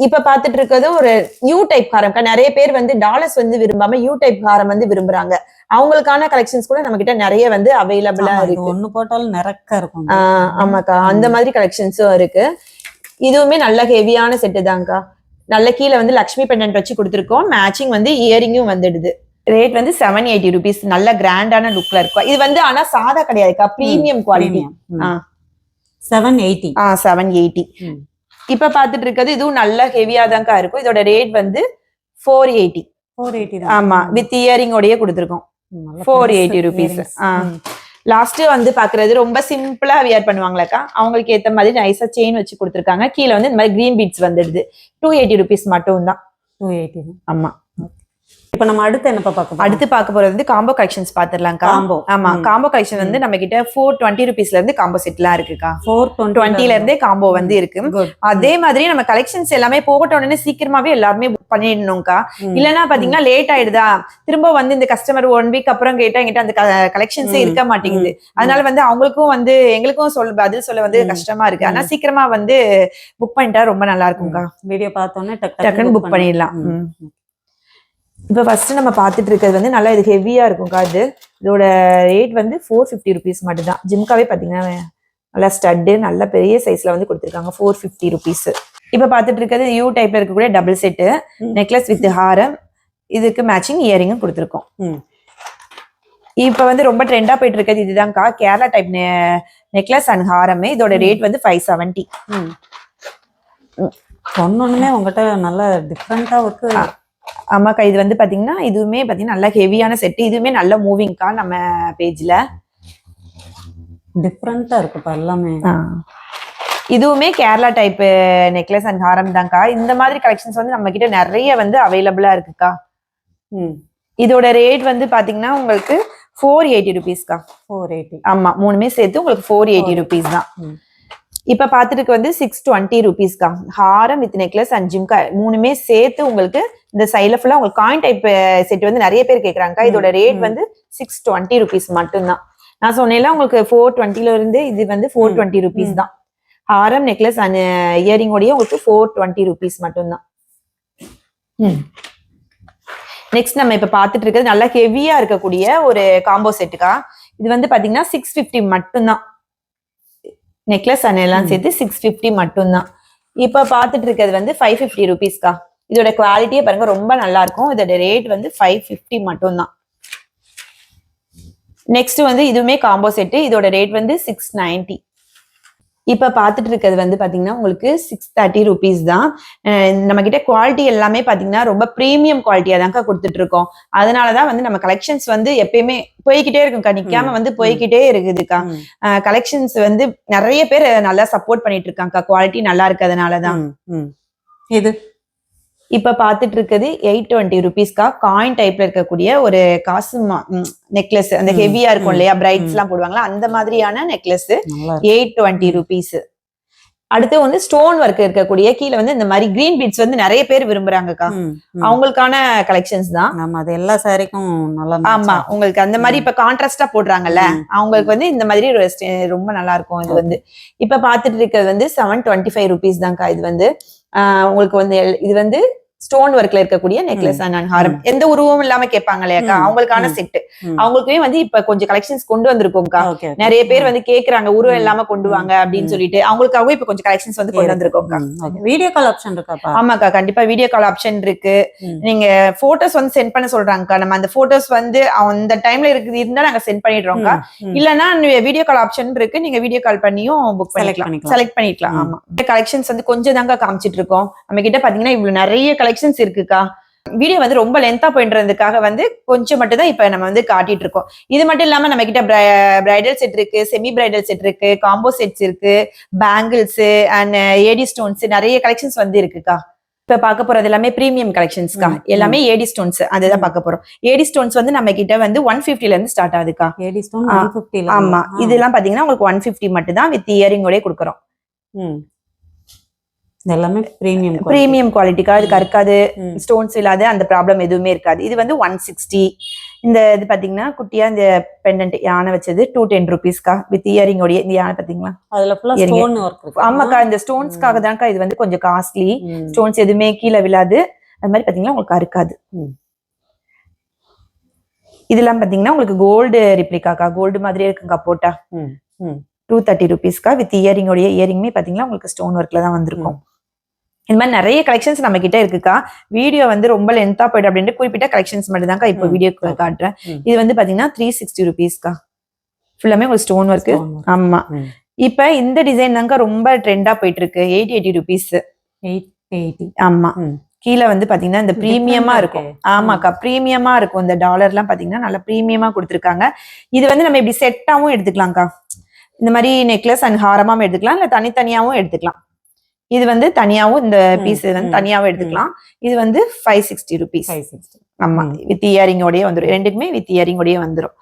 இப்ப பாத்துட்டு இருக்கிறது ஒரு யூ டைப் ஹாரம்க்கா. நிறைய பேர் வந்து டாலர்ஸ் வந்து விரும்பாம யூ டைப் ஹாரம் வந்து விரும்புறாங்க. அவங்களுக்கான கலெக்ஷன்ஸ் கூட நம்ம கிட்ட நிறைய வந்து அவைலபிளா இருக்கு. ஒண்ணு போட்டாலும் நிறைய இருக்கும். ஆமாக்கா, அந்த மாதிரி கலெக்ஷன்ஸும் இருக்கு. இதுவுமே நல்ல ஹெவியான செட்டு தான்க்கா. நல்ல கீழே வந்து லக்ஷ்மி பெண்டன்ட் வச்சு கொடுத்துருக்கோம். மேட்சிங் வந்து இயரிங்கும் வந்துடுது. ரேட் வந்து 780 ருபீஸ். நல்ல கிராண்டான லுக்ல இருக்கும். இது வந்து ஆனா சாதா கிடையாதுக்கா, பிரீமியம் குவாலிட்டி. 780. 780. இப்ப பாத்துட்டு இருக்கிறது இதுவும் நல்ல ஹெவியா தான்க்கா இருக்கும். இதோட ரேட் வந்து 480. ஆமா, வித் இயரிங் ஓடயே கொடுத்துருக்கோம். 480 ருபீஸ். லாஸ்ட் வந்து பாக்குறது ரொம்ப சிம்பிளா வியர் பண்ணுவாங்களக்கா. அவங்களுக்கு ஏத்த மாதிரி நைஸா செயின் வச்சு கொடுத்துருக்காங்க. கீழே வந்து இந்த மாதிரி கிரீன் பீட்ஸ் வந்துடுது. 280 ருபீஸ் மட்டும் தான். 280. ஆமா. இப்ப நம்ம அடுத்து என்ன பார்க்க அடுத்து பார்க்க போறது வந்து காம்போ கலெக்ஷன்ஸ் பாத்துடலாம். காம்போ. ஆமா, காம்போ கலெக்ஷன் வந்து நம்ம கிட்ட 420 ருபீஸ்ல இருந்து காம்போ செட்லாம் இருக்குக்கா. 420ல இருந்தே காம்போ வந்து இருக்கு. அதே மாதிரி நம்ம கலெக்ஷன்ஸ் எல்லாமே போகட்ட உடனே சீக்கிரமாவே எல்லாருமே புக் பண்ணிடணும்க்கா. இல்லன்னா பாத்தீங்கன்னா லேட் ஆயிடுதா, திரும்ப வந்து இந்த கஸ்டமர் 1 வீக் அப்புறம் கேட்டா எங்கிட்ட அந்த கலெக்ஷன்ஸே இருக்க மாட்டேங்குது. அதனால வந்து அவங்களுக்கும் வந்து எங்களுக்கும் பதில் சொல்ல வந்து கஷ்டமா இருக்கு. ஆனா சீக்கிரமா வந்து புக் பண்ணிட்டா ரொம்ப நல்லா இருக்கும்க்கா. வீடியோ பார்த்தோன்னே டக்குன்னு புக் பண்ணிடலாம். இப்ப ஃபர்ஸ்ட் நம்ம பாத்துட்டு இருக்கிறது வந்து நல்லா இது ஹெவியா இருக்கும்க்கா. இதோட ரேட் வந்து 450 ருபீஸ் மட்டும் தான். ஜிம்காவே பாத்தீங்கன்னா நல்லா ஸ்டட்டு நல்ல பெரிய சைஸ்ல வந்து கொடுத்துருக்காங்க. 450 ருபீஸ். இப்ப பாத்துட்டு இருக்கிறது யூ டைப்ல இருக்கக்கூடிய டபுள் செட்டு நெக்லஸ் வித் ஹாரம். இதுக்கு மேட்சிங் இயரிங்கும் கொடுத்துருக்கோம். இப்ப வந்து ரொம்ப ட்ரெண்டா போயிட்டு இருக்கிறது இதுதான்க்கா. கேரளா டைப் நெக்லஸ் அண்ட் ஹாரமே. இதோட ரேட் வந்து 570. ஒன்னொண்ணுமே உங்ககிட்ட நல்ல டிஃப்ரெண்டா இருக்கு. ஆமாக்கா, இது வந்து பாத்தீங்கன்னா இதுவுமே பாத்தீங்கன்னா நல்ல ஹெவியான செட். இதுவுமே நல்ல மூவிங்க்கா. நம்ம பேஜ்ல டிஃப்ரெண்டா இருக்குப்பா எல்லாமே. இதுவுமே கேரளா டைப் நெக்லஸ் அண்ட் ஹாரம் தான்க்கா. இந்த மாதிரி கலெக்ஷன்ஸ் வந்து நம்ம கிட்ட நிறைய வந்து அவைலபிளா இருக்குக்கா. இதோட ரேட் வந்து பாத்தீங்கன்னா உங்களுக்கு 480 ருபீஸ்க்கா. 480. ஆமா, மூணுமே சேர்த்து உங்களுக்கு 480 ருபீஸ் தான். இப்ப பாத்துட்டு வந்து 620 ருபீஸ்க்கா. ஹாரம் வித் நெக்லஸ் அண்ட் ஜிம்கா மூணுமே சேர்த்து உங்களுக்கு இந்த சைட்ல ஃபுல்லா உங்களுக்கு காயின் டைப் செட் வந்து நிறைய பேர் கேக்குறாங்க. இதோட ரேட் வந்து 620 ருபீஸ் மட்டும் தான். நான் சொன்னேன்ல உங்களுக்கு 420ல இருந்து இது வந்து 420 ருபீஸ் தான். ஹாரம் நெக்லஸ் அண்ட் இயரிங் ஓடய உங்களுக்கு 420 ருபீஸ் மட்டும் தான். நெக்ஸ்ட் நம்ம இப்ப பாத்துட்டு இருக்கிறது நல்லா ஹெவியா இருக்கக்கூடிய ஒரு காம்போ செட்டுக்கா. இது வந்து பாத்தீங்கன்னா 650 மட்டும் தான். நெக்லஸ் அண்ட் எல்லாம் சேர்த்து 650 மட்டும் தான். இப்ப பாத்துட்டு இருக்கிறது வந்து 550 ருபீஸ்க்கா. இதோட குவாலிட்டியே பாருங்க ரொம்ப நல்லா இருக்கும். இதோட ரேட் வந்து 550 மட்டும் தான். நெக்ஸ்ட் வந்து இதுவுமே காம்போ செட்டு. இதோட ரேட் வந்து 690. இப்ப பாத்துட்டு இருக்கிறது வந்து பாத்தீங்கன்னா உங்களுக்கு 630 rupees தான். நம்ம கிட்ட குவாலிட்டி எல்லாமே பாத்தீங்கன்னா ரொம்ப பிரீமியம் குவாலிட்டியா தான்க்கா கொடுத்துட்டு இருக்கோம். அதனாலதான் வந்து நம்ம கலெக்ஷன்ஸ் வந்து எப்பயுமே போய்கிட்டே இருக்கும்க்கா, நிக்காம வந்து போய்கிட்டே இருக்குதுக்கா. கலெக்ஷன்ஸ் வந்து நிறைய பேர் நல்லா சப்போர்ட் பண்ணிட்டு இருக்காங்கக்கா, குவாலிட்டி நல்லா இருக்கிறதுனாலதான். இது இப்ப பாத்துட்டு இருக்கிறது 820 rupeesக்கா. காயின் டைப்ல இருக்கக்கூடிய ஒரு காசு நெக்லஸ், அந்த ஹெவியா இருக்கும் இல்லையா, பிரைட்ஸ் எல்லாம் போடுவாங்களா, அந்த மாதிரியான நெக்லஸ் 820 rupees. அடுத்து வந்து ஸ்டோன் ஒர்க் இருக்கக்கூடிய கீழே வந்து இந்த மாதிரி கிரீன் பீட்ஸ் வந்து நிறைய பேர் விரும்புறாங்கக்கா. அவங்களுக்கான கலெக்ஷன்ஸ் தான். நம்ம அது எல்லா சாரிக்கும் நல்லா. ஆமா, உங்களுக்கு அந்த மாதிரி இப்ப கான்ட்ராஸ்டா போடுறாங்கல்ல, அவங்களுக்கு வந்து இந்த மாதிரி ரொம்ப நல்லா இருக்கும். இது வந்து இப்ப பாத்துட்டு இருக்கிறது வந்து 725 rupees தான்க்கா. இது வந்து உங்களுக்கு வந்து இது வந்து ஸ்டோன் ஒர்க்ல இருக்கக்கூடிய நெக்லஸ் அண்ட் ஹாரம், எந்த உருவமும் இல்லாம கேட்பாங்க இல்லையாக்கா, அவங்களுக்கான செட். அவங்களுக்குமே வந்து இப்ப கொஞ்சம் கலெக்ஷன்ஸ் கொண்டு வந்திருக்கோம்க்கா. நிறைய பேர் வந்து கேக்குறாங்க உருவம் இல்லாம கொண்டு வாங்க அப்படின்னு சொல்லிட்டு, அவங்களுக்காகவே இப்ப கொஞ்சம் கலெக்ஷன்ஸ் வந்து கொண்டு வந்திருக்கோம்க்கா. வீடியோ கால் ஆப்ஷன் இருக்காப்பா? ஆமாக்கா, கண்டிப்பா வீடியோ கால் ஆப்ஷன் இருக்கு. நீங்க போட்டோஸ் வந்து சென்ட் பண்ண சொல்றாங்கக்கா. நம்ம அந்த போட்டோஸ் வந்து அந்த டைம்ல இருந்தா நாங்க சென்ட் பண்ணிடுறோம்க்கா. இல்லன்னா வீடியோ கால் ஆப்ஷன் இருக்கு, நீங்க வீடியோ கால் பண்ணியும் புக் பண்ணிக்கலாம், செலக்ட் பண்ணிக்கலாம். ஆமா, கலெக்ஷன்ஸ் வந்து கொஞ்சம் தாங்க காமிச்சிட்டு இருக்கோம். நம்ம கிட்ட பாத்தீங்கன்னா இவ்வளவு நிறைய கலெக்ஷன்ஸ் இருக்குக்கா. வீடியோ வந்து ரொம்ப லென்த்தா போயின்றதுக்காக வந்து கொஞ்சம் மட்டும் தான் இப்ப நம்ம வந்து காட்டிட்டு இருக்கோம். இது மட்டும் இல்லாம நம்ம கிட்ட பிரைடல் செட் இருக்கு, செமி பிரைடல் செட் இருக்கு, காம்போ செட்ஸ் இருக்கு, பேங்கிள்ஸ் அண்ட் ஏடி ஸ்டோன்ஸ், நிறைய கலெக்ஷன்ஸ் வந்து இருக்குக்கா. இப்ப பார்க்க போறது எல்லாமே பிரீமியம் கலெக்ஷன்ஸ்க்கா. எல்லாமே ஏடி ஸ்டோன்ஸ் அதுதான் பார்க்க போறோம். ஏடி ஸ்டோன்ஸ் வந்து நம்ம கிட்ட வந்து 150ல இருந்து ஸ்டார்ட் ஆகுதுக்கா. ஏடி ஸ்டோன் 150. ஆமா, இதெல்லாம் பாத்தீங்கன்னா உங்களுக்கு 150 மட்டும் தான் வித் இயரிங்கோட கொடுக்குறோம். எல்லாமே பிரீமியம் குவாலிட்டிக்கா. இது கற்காது, ஸ்டோன்ஸ் இல்லாத அந்த ப்ராப்ளம் எதுவுமே இருக்காது. இது வந்து 160. இந்த இது பாத்தீங்கன்னா குட்டியா இந்த பெண்டன்ட் யானை வச்சது 210 rupeesக்கா வித் இயரிங் ஓட. இந்த யானை பாத்தீங்களா, அதுல ஃபுல்லா ஸ்டோன் வர்க் இருக்கு. ஆமாக்கா, இந்த ஸ்டோன்ஸ்க்காக தான்க்கா இது வந்து கொஞ்சம் காஸ்ட்லி. ஸ்டோன்ஸ் எதுவுமே கீழே விழாது. அது மாதிரி பாத்தீங்கன்னா உங்களுக்கு அறுக்காது. இதெல்லாம் பாத்தீங்கன்னா உங்களுக்கு கோல்டு ரிப்ளிகாக்கா, கோல்டு மாதிரியே இருக்குங்கா போட்டா. 230 rupeesக்கா வித் இயரிங் ஓட. இயரிங்குமே பாத்தீங்கன்னா உங்களுக்கு ஸ்டோன் ஒர்க்ல தான் வந்திருக்கும். இந்த மாதிரி நிறைய கலெக்ஷன்ஸ் நம்ம கிட்ட இருக்குக்கா. வீடியோ வந்து ரொம்ப லென்த்தா போயிடும் அப்படின்ட்டு குறிப்பிட்ட கலெக்ஷன்ஸ் மட்டும் தான்க்கா இப்போ வீடியோ காட்டுறேன். இது வந்து பாத்தீங்கன்னா 360 rupeesக்கா. ஃபுல்லாமே ஒரு ஸ்டோன் ஒர்க். ஆமா, இப்ப இந்த டிசைன் தான்க்கா ரொம்ப ட்ரெண்டா போயிட்டு இருக்கு. 880 rupees. 880. ஆமா, கீழே வந்து பாத்தீங்கன்னா இந்த பிரீமியமா இருக்கும். ஆமாக்கா, பிரீமியமா இருக்கும். இந்த டாலர் எல்லாம் பாத்தீங்கன்னா நல்லா பிரீமியமா கொடுத்துருக்காங்க. இது வந்து நம்ம இப்படி செட்டாவும் எடுத்துக்கலாம்க்கா. இந்த மாதிரி நெக்லஸ் அண்ட் ஹாரமாவும் எடுத்துக்கலாம், இல்ல தனித்தனியாவும் எடுத்துக்கலாம். இது வந்து தனியாவும், இந்த பீஸ் வந்து தனியாவும் எடுத்துக்கலாம். இது வந்து 560 rupees. ஆமா, வித் இயரிங்கோடய வந்துடும். ரெண்டுக்குமே வித் இயரிங்கோடய வந்துடும்.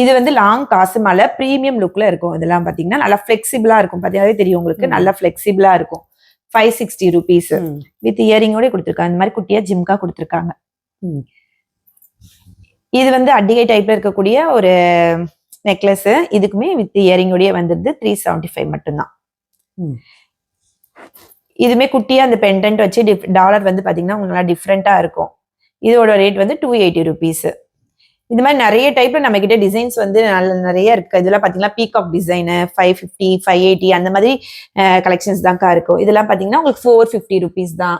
இது வந்து லாங் காசு மேல பிரீமியம் லுக்ல இருக்கும். இதெல்லாம் பாத்தீங்கன்னா நல்லா பிளெக்சிபிளா இருக்கும். பாத்தீங்கன்னா தெரியும் உங்களுக்கு, நல்லா பிளெக்சிபிளா இருக்கும். 560 rupees வித் இயரிங்கோட கொடுத்துருக்காங்க. இந்த மாதிரி குட்டியா ஜிம்கா கொடுத்துருக்காங்க. இது வந்து அட்டிகை டைப்ல இருக்கக்கூடிய ஒரு நெக்லஸ். இதுக்குமே வித் இயரிங்கோடய வந்துருது 375 மட்டும்தான். இதுமே குட்டியா அந்த பெண்டன்ட் வச்சு டாலர் வந்து பாத்தீங்கன்னா உங்களுக்கு டிஃப்ரெண்டா இருக்கும். இதோட ரேட் வந்து 280 rupees. இந்த மாதிரி நிறைய டைப்ல நம்ம கிட்ட டிசைன்ஸ் வந்து நிறைய இருக்கு. இதெல்லாம் பாத்தீங்கன்னா பீகாக் டிசைன் 550, 580 அந்த மாதிரி கலெக்ஷன்ஸ் தான்க்கா இருக்கும். இதெல்லாம் பாத்தீங்கன்னா உங்களுக்கு 450 rupees தான்.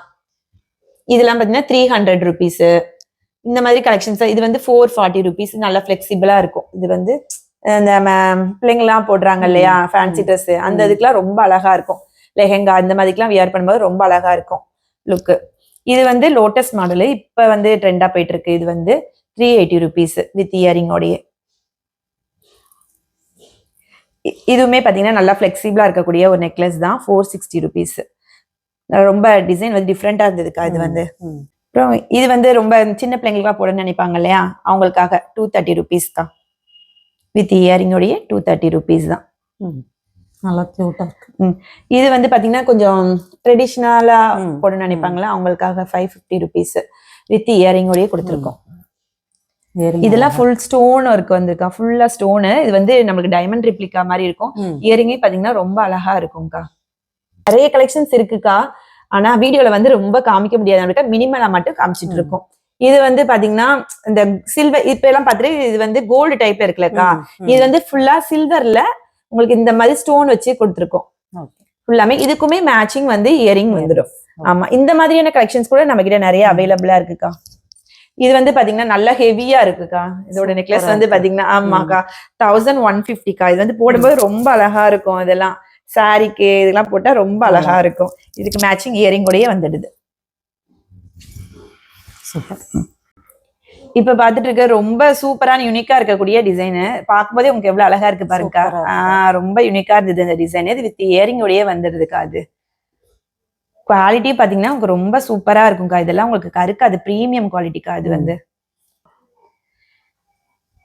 இதெல்லாம் பாத்தீங்கன்னா 300 rupees. இந்த மாதிரி கலெக்ஷன்ஸ். இது வந்து 440 rupees. நல்லா பிளெக்சிபிளா இருக்கும். இது வந்து இந்த பிள்ளைங்கலாம் போடுறாங்க இல்லையா, ஃபேன்சி ட்ரெஸ், அந்த இதுக்கெல்லாம் ரொம்ப அழகா இருக்கும். லெஹெங்கா இந்த மாதிரிக்கெல்லாம் வியர் பண்ணும்போது ரொம்ப அழகா இருக்கும் லுக்கு. இது வந்து லோட்டஸ் மாடலு, இப்ப வந்து ட்ரெண்டா போயிட்டு இருக்கு. இது வந்து 380 rupees வித் இயரிங்கோடய. இதுவுமே பாத்தீங்கன்னா நல்லா பிளெக்சிபிளா இருக்கக்கூடிய ஒரு நெக்லஸ் தான். 460 rupees. ரொம்ப டிசைன் வந்து டிஃப்ரெண்டா இருந்ததுக்கா. இது வந்து அப்புறம் இது வந்து ரொம்ப சின்ன பிள்ளைங்களுக்கா போட நினைப்பாங்க இல்லையா, அவங்களுக்காக 230 rupeesக்கா வித் இயரிங்கோடய 230 rupees தான். நல்லா கியூட்டா இருக்கு. இது வந்து பாத்தீங்கன்னா கொஞ்சம் ட்ரெடிஷனலா போட நினைப்பாங்களா, அவங்களுக்காக 550 rupees வித் இயரிங்கோடய கொடுத்துருக்கோம். இதெல்லாம் ஃபுல் ஸ்டோன் ஒர்க் வந்திருக்கா, ஃபுல்லா ஸ்டோனு. இது வந்து நம்மளுக்கு டைமண்ட் ரிப்ளிகா மாதிரி இருக்கும். இயரிங்கே பாத்தீங்கன்னா ரொம்ப அழகா இருக்கும்க்கா. நிறைய கலெக்ஷன்ஸ் இருக்குக்கா. ஆனா வீடியோல வந்து ரொம்ப காமிக்க முடியாது, மினிமலா மட்டும் காமிச்சிட்டு இருக்கோம். இது வந்து பாத்தீங்கன்னா இந்த சில்வர், இப்ப எல்லாம் பாத்துட்டு இது வந்து கோல்டு டைப்ல இருக்குல்லக்கா, இது வந்து ஃபுல்லா சில்வர்ல உங்களுக்கு இந்த மாதிரி ஸ்டோன் வச்சு கொடுத்துருக்கோம் ஃபுல்லாமே. இதுக்குமே மேட்சிங் வந்து இயரிங் வந்துடும். ஆமா, இந்த மாதிரியான கலெக்ஷன்ஸ் கூட நம்ம கிட்ட நிறைய அவைலபிளா இருக்குக்கா. இது வந்து பாத்தீங்கன்னா நல்லா ஹெவியா இருக்குக்கா. இதோட நெக்லஸ் வந்து பாத்தீங்கன்னா ஆமாக்கா 1150க்கா. இது வந்து போடும்போது ரொம்ப அழகா இருக்கும். இதெல்லாம் சாரிக்கு இதெல்லாம் போட்டா ரொம்ப அழகா இருக்கும். இதுக்கு மேட்சிங் இயரிங் கூடயே வந்துடுது. இப்ப பாத்துட்டு இருக்க ரொம்ப சூப்பரான யூனிக்கா இருக்கக்கூடிய டிசைனு. பார்க்கும்போதே உங்களுக்கு எவ்வளவு அழகா இருக்கு பாருங்கக்கா. ரொம்ப யூனிக்கா இருந்தது இந்த டிசைன். இது வித் இயரிங் கூடயே வந்துடுதுக்கா. அது குவாலிட்டி பாத்தீங்கன்னா உங்களுக்கு ரொம்ப சூப்பரா இருக்கும்க்கா. இதெல்லாம் உங்களுக்கு கருக்காது, பிரீமியம் குவாலிட்டிக்கா. இது வந்து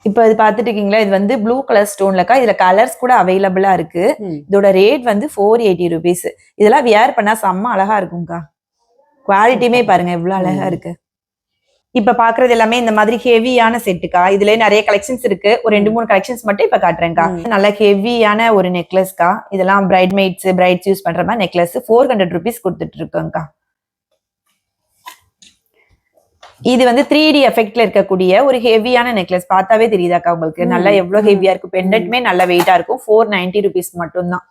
இப்ப இது பாத்துட்டு இருக்கீங்களா, இது வந்து ப்ளூ கலர் ஸ்டோன்லக்கா. இதுல கலர்ஸ் கூட அவைலபிளா இருக்கு. இதோட ரேட் வந்து 480 rupees. இதெல்லாம் வியர் பண்ணா செம்ம அழகா இருக்கும்க்கா. குவாலிட்டியுமே பாருங்க எவ்வளவு அழகா இருக்கு. இப்ப பாக்குறது எல்லாமே இந்த மாதிரி ஹெவியான செட்டுக்கா. இதுல நிறைய கலெக்ஷன்ஸ் இருக்கு. ஒரு 2-3 கலெக்ஷன்ஸ் மட்டும் இப்ப காட்டுறேன்க்கா. நல்ல ஹெவியான ஒரு நெக்லஸ்க்கா. இதெல்லாம் பிரைட்ஸ் யூஸ் பண்ற மாதிரி நெக்லஸ் 400 rupees கொடுத்துட்டு இருக்கோம்க்கா. இது வந்து 3D எஃபெக்ட்ல இருக்கக்கூடிய ஒரு ஹெவியான நெக்லஸ். பார்த்தாவே தெரியுதாக்கா உங்களுக்கு நல்லா எவ்வளவு ஹெவியா இருக்கு. பெண்டன்ட்மே நல்ல வெயிட்டா இருக்கும். 490 rupees மட்டும் தான்.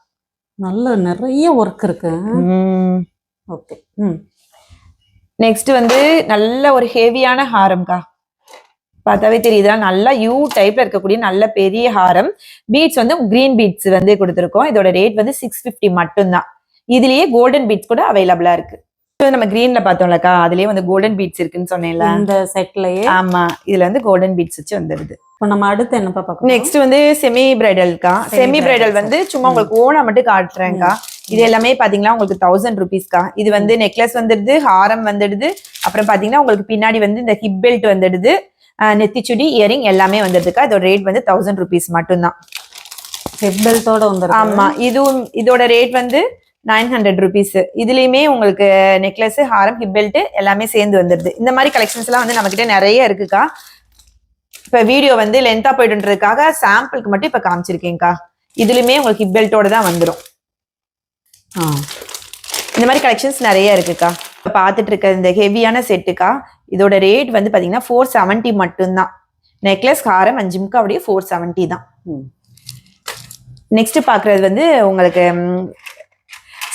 நல்ல நிறைய ஒர்க் இருக்கு. ஓகே. நெக்ஸ்ட் வந்து நல்ல ஒரு ஹெவியான ஹாரம்க்கா. பார்த்தாவே தெரியுதா, நல்லா யூ டைப்ல இருக்கக்கூடிய நல்ல பெரிய ஹாரம். பீட்ஸ் வந்து கிரீன் பீட்ஸ் வந்து கொடுத்துருக்கோம். இதோட ரேட் வந்து 650 மட்டும்தான். இதுலயே கோல்டன் பீட்ஸ் கூட அவைலபிளா இருக்கு. நம்ம கிரீன்ல பார்த்தோம்லக்கா, அதுலயே வந்து கோல்டன் பீட்ஸ் இருக்குன்னு சொன்னேன்ல இந்த செட்லயே. ஆமா, இதுல வந்து கோல்டன் பீட்ஸ் வச்சு வந்துருது. இப்போ நம்ம அடுத்து என்னப்பா பார்க்கணும்? நெக்ஸ்ட் வந்து செமி பிரைடல்க்கா. செமி பிரைடல் வந்து சும்மா உங்களுக்கு ஓனா மட்டும் காட்டுறேன்க்கா. இது எல்லாமே பாத்தீங்கன்னா உங்களுக்கு 1000 rupeesக்கா. இது வந்து நெக்லஸ் வந்துடுது, ஹாரம் வந்துடுது. அப்புறம் பாத்தீங்கன்னா உங்களுக்கு பின்னாடி வந்து இந்த ஹிப் பெல்ட் வந்துடுது, நெத்திச்சுடி, இயரிங் எல்லாமே வந்துடுதுக்கா. இதோட ரேட் வந்து 1000 rupees மட்டும்தான். ஹிப் பெல்ட்டோட வந்துருக்கு. ஆமா, இதுவும் இதோட ரேட் வந்து 900 rupees. இதுலயுமே உங்களுக்கு நெக்லஸ், ஹாரம், ஹிப் பெல்ட் எல்லாமே சேர்ந்து வந்துடுது. இந்த மாதிரி கலெக்ஷன்ஸ் எல்லாம் வந்து நம்ம கிட்ட நிறைய இருக்குக்கா. இப்ப வீடியோ வந்து லென்த்தா போயிட்டுன்றதுக்காக சாம்பிளுக்கு மட்டும் இப்ப காமிச்சிருக்கேன்க்கா. இதுலயுமே உங்களுக்கு ஹிப் பெல்ட்டோட தான் வந்துடும். இந்த மாதிரி கலெக்ஷன்ஸ் நிறைய இருக்குக்கா. இப்ப பாத்துட்டு இருக்க இந்த ஹெவியான செட்டுக்கா. இதோட ரேட் வந்து பாத்தீங்கன்னா 470 மட்டும்தான். நெக்லஸ், ஹாரம் அண்ட் ஜிம்காவுடைய 470 தான். நெக்ஸ்ட் பாக்குறது வந்து உங்களுக்கு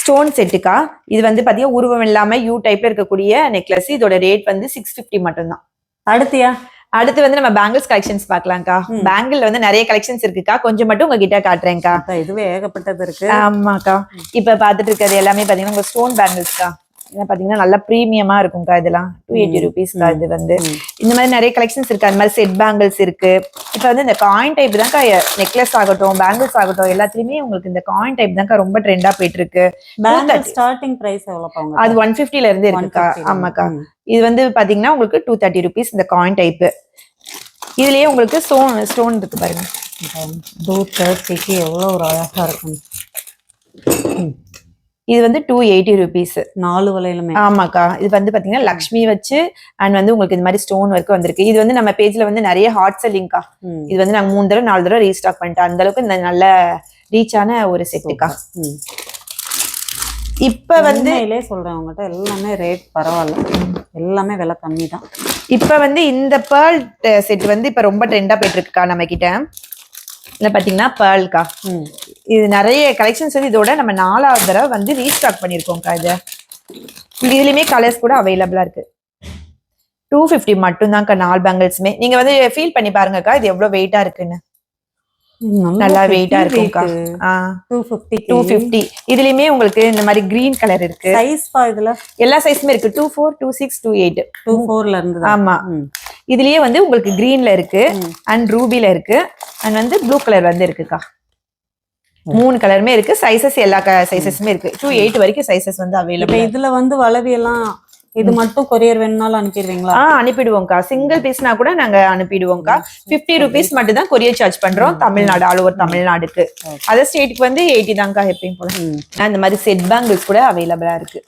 ஸ்டோன் செட்டுக்கா. இது வந்து பாத்தீங்கன்னா உருவம் இல்லாம யூ டைப்ல இருக்கக்கூடிய நெக்லஸ். இதோட ரேட் வந்து 650 மட்டும்தான். அடுத்து வந்து நம்ம பேங்கிள்ஸ் கலெக்ஷன்ஸ் பாக்கலாம்க்கா. பேங்கிள் வந்து நிறைய கலெக்ஷன்ஸ் இருக்குக்கா. கொஞ்சம் மட்டும் உங்ககிட்ட காட்டுறேன்க்கா. இதுவே ஏகப்பட்டது இருக்கு. ஆமாக்கா. இப்ப பாத்துட்டு இருக்கிறது எல்லாமே பாத்தீங்கன்னா உங்க ஸ்டோன் பேங்கிள்ஸ்க்கா. பாத்தீங்கன்னா நல்லா பிரீமியமா இருக்கும்க்கா. இதெல்லாம் 280 rupeesக்கா. இது வந்து இந்த மாதிரி நிறைய கலெக்ஷன்ஸ் இருக்கு. அந்த மாதிரி செட் பேங்கிள்ஸ் இருக்கு. இப்ப வந்து இந்த காயின் டைப் தான்க்கா. நெக்லஸ் ஆகட்டும், பேங்கிள்ஸ் ஆகட்டும், எல்லாத்துலயுமே உங்களுக்கு இந்த காயின் டைப் தான்க்கா ரொம்ப ட்ரெண்டா போயிட்டு இருக்கு. ஸ்டார்டிங் பிரைஸ் எவ்வளவு? அது 150ல இருந்து இருக்குக்கா. ஆமாக்கா. இது வந்து பாத்தீங்கன்னா உங்களுக்கு 230 rupees இந்த காயின் டைப். இதுலயே உங்களுக்கு ஸ்டோன் இருக்கு பாருங்க. 230க்கு எவ்வளவு ஒரு அழகா இருக்கும். இது வந்து 280 rupees. 4 வளையலுமே. ஆமாக்கா. இது வந்து பாத்தீங்கன்னா லக்ஷ்மி வச்சு அண்ட் வந்து உங்களுக்கு இந்த மாதிரி ஸ்டோன் ஒர்க் வந்திருக்கு. இது வந்து நம்ம பேஜ்ல வந்து நிறைய ஹாட் செல்லிங்க்கா. இது வந்து நாங்க 3 தடவை 4 தடவை ரீஸ்டாக் பண்ணிட்டோம். அந்த அளவுக்கு இந்த நல்ல ரீச்சான ஒரு செட்டுக்கா. இப்ப வந்து சொல்றேன் உங்ககிட்ட எல்லாமே ரேட் பரவாயில்ல, எல்லாமே விலை கம்மி தான். இப்ப வந்து இந்த பேர்ல் செட் வந்து இப்ப ரொம்ப ட்ரெண்டா போயிட்டு இருக்குக்கா நம்ம கிட்ட. இல்ல பாத்தீங்கன்னா பேர்ல்கா. இது நிறைய கலெக்ஷன்ஸ் வந்து இதோட நம்ம 4வது தடவை வந்து ரீஸ்டாக் பண்ணிருக்கோம்க்கா. இதுலயுமே கலர்ஸ் கூட அவைலபிளா இருக்கு. 250 மட்டும்தான்க்கா 4 பேங்கிள்ஸுமே. நீங்க வந்து ஃபீல் பண்ணி பாருங்கக்கா இது எவ்வளவு வெயிட்டா இருக்குன்னு. நல்லா வெயிட்டா இருக்கும்க்கா. 250. இதுலயுமே உங்களுக்கு இந்த மாதிரி கிரீன் கலர் இருக்கு. சைஸ் இதுல எல்லா சைஸுமே இருக்கு. 24, 26, 28. 24ல இருந்து. ஆமா. இதுலயே வந்து உங்களுக்கு கிரீன்ல இருக்கு அண்ட் ரூபில இருக்கு அண்ட் வந்து ப்ளூ கலர் வந்து இருக்குக்கா. 3 கலருமே இருக்கு. சைசஸ் எல்லா சைசஸுமே இருக்கு. 28 வரைக்கும் சைசஸ் வந்து அவைலபிள். இதுல வந்து வளவி எல்லாம் இது மட்டும் கொரியர் வேணும்னாலும் அனுப்பிடுவீங்களா? அனுப்பிடுவோம்க்கா. சிங்கிள் பீஸ்னா கூட நாங்க அனுப்பிடுவோம்க்கா. 50 rupees மட்டும் தான் கொரியர் சார்ஜ் பண்றோம். தமிழ்நாடு, ஆல் ஓவர் தமிழ்நாடுக்கு. அதர் ஸ்டேட்டுக்கு வந்து 80 தான்க்கா எப்பயும் போல. இந்த மாதிரி செட் பேங்கிள்ஸ் கூட அவைலபிளா இருக்கு.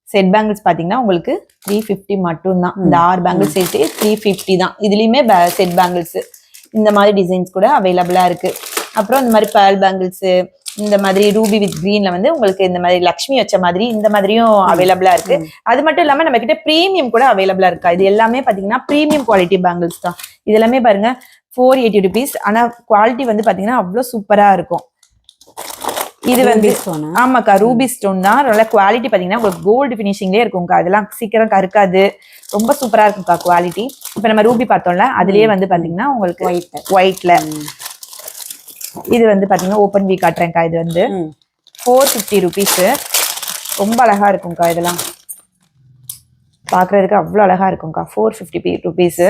செட் பேங்கிள்ஸ் பாத்தீங்கன்னா உங்களுக்கு 350 மட்டும் தான். இந்த 6 பேங்கிள்ஸ் சேர்த்து 350 தான். இதுலயுமே செட் பேங்கிள்ஸ் இந்த மாதிரி டிசைன்ஸ் கூட அவைலபிளா இருக்கு. அப்புறம் இந்த மாதிரி பேர்ல் பேங்கிள்ஸ், இந்த மாதிரி ரூபி வித் கிரீன்ல வந்து உங்களுக்கு இந்த மாதிரி லக்ஷ்மி வச்ச மாதிரி இந்த மாதிரியும் அவைலபிளா இருக்கு. அது மட்டும் இல்லாம நம்ம கிட்ட பிரீமியம் கூட அவைலபிளா இருக்கா. இது எல்லாமே பாத்தீங்கன்னா பிரீமியம் குவாலிட்டி பேங்கிள்ஸ் தான். இது எல்லாமே பாருங்க 480 rupees. ஆனா குவாலிட்டி வந்து பாத்தீங்கன்னா அவ்வளவு சூப்பரா இருக்கும். இது வந்து ஸ்டோன். ஆமாக்கா ரூபி ஸ்டோன் தான். நல்ல குவாலிட்டி பாத்தீங்கன்னா உங்களுக்கு கோல்டு பினிஷிங்லேயே இருக்கும்க்கா. அதெல்லாம் சீக்கிரம் கருக்காது, ரொம்ப சூப்பரா இருக்கும்க்கா குவாலிட்டி. இப்ப நம்ம ரூபி பார்த்தோம்ல அதுலயே வந்து பாத்தீங்கன்னா உங்களுக்கு ஒயிட்ல இது வந்து பாத்தீங்கன்னா ஓப்பன் வீ காட்டுறேன்க்கா. இது வந்து 450 ருபீஸ். ரொம்ப அழகா இருக்கும்க்கா. இதெல்லாம் பாக்குறதுக்கு அவ்வளவு அழகா இருக்கும்க்கா. 450 ருபீஸ்.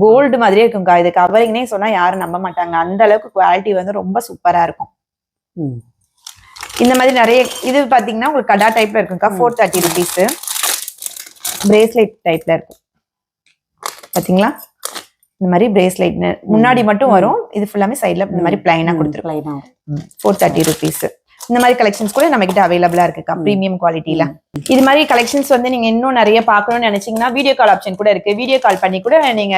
கோல்டு மாதிரியே இருக்கும்க்கா. இது கவரிங்னே சொன்னா யாரும் நம்ப மாட்டாங்க, அந்த அளவுக்கு குவாலிட்டி வந்து ரொம்ப சூப்பரா இருக்கும். இந்த மாதிரி நிறைய இது பாத்தீங்கன்னா உங்களுக்கு கடா டைப்ல இருக்கும்க்கா. 430 ருபீஸ். பிரேஸ்லெட் டைப்ல இருக்கும் பாத்தீங்களா. இந்த மாதிரி பிரேஸ்லெட் முன்னாடி மட்டும் வரும், இது ஃபுல்லாமே சைட்ல இந்த மாதிரி பிளைனா கொடுத்துருக்கோம். 430 ருபீஸ். இந்த மாதிரி கலெக்ஷன்ஸ் கூட நம்ம கிட்ட அவைலபிளா இருக்குக்கா பிரீமியம் குவாலிட்டியில. இது மாதிரி கலெக்ஷன்ஸ் வந்து நீங்க இன்னும் நிறைய பார்க்கணும்னு நினைச்சீங்கன்னா வீடியோ கால் ஆப்ஷன் கூட இருக்கு. வீடியோ கால் பண்ணி கூட நீங்க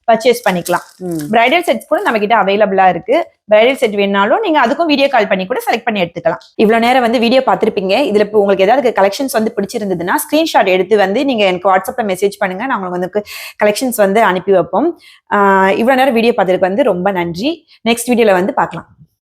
பர்ச்சேஸ் பண்ணிக்கலாம். பிரைடல் செட்ஸ் கூட நம்ம கிட்ட அவைலபிளா இருக்கு. பிரைடல் செட் வேணாலும் நீங்க அதுக்கும் வீடியோ கால் பண்ணி கூட செலக்ட் பண்ணி எடுத்துக்கலாம். இவ்வளவு நேரம் வந்து வீடியோ பார்த்திருப்பீங்க. இதுல இப்போ உங்களுக்கு ஏதாவது கலெக்ஷன்ஸ் வந்து பிடிச்சிருந்ததுன்னா ஸ்கிரீன்ஷாட் எடுத்து வந்து நீங்க எனக்கு வாட்ஸ்அப்ல மெசேஜ் பண்ணுங்க. நான் உங்களுக்கு வந்து கலெக்ஷன்ஸ் வந்து அனுப்பி வைப்போம். இவ்வளவு நேரம் வீடியோ பார்த்ததுக்கு வந்து ரொம்ப நன்றி. நெக்ஸ்ட் வீடியோல வந்து பார்க்கலாம்.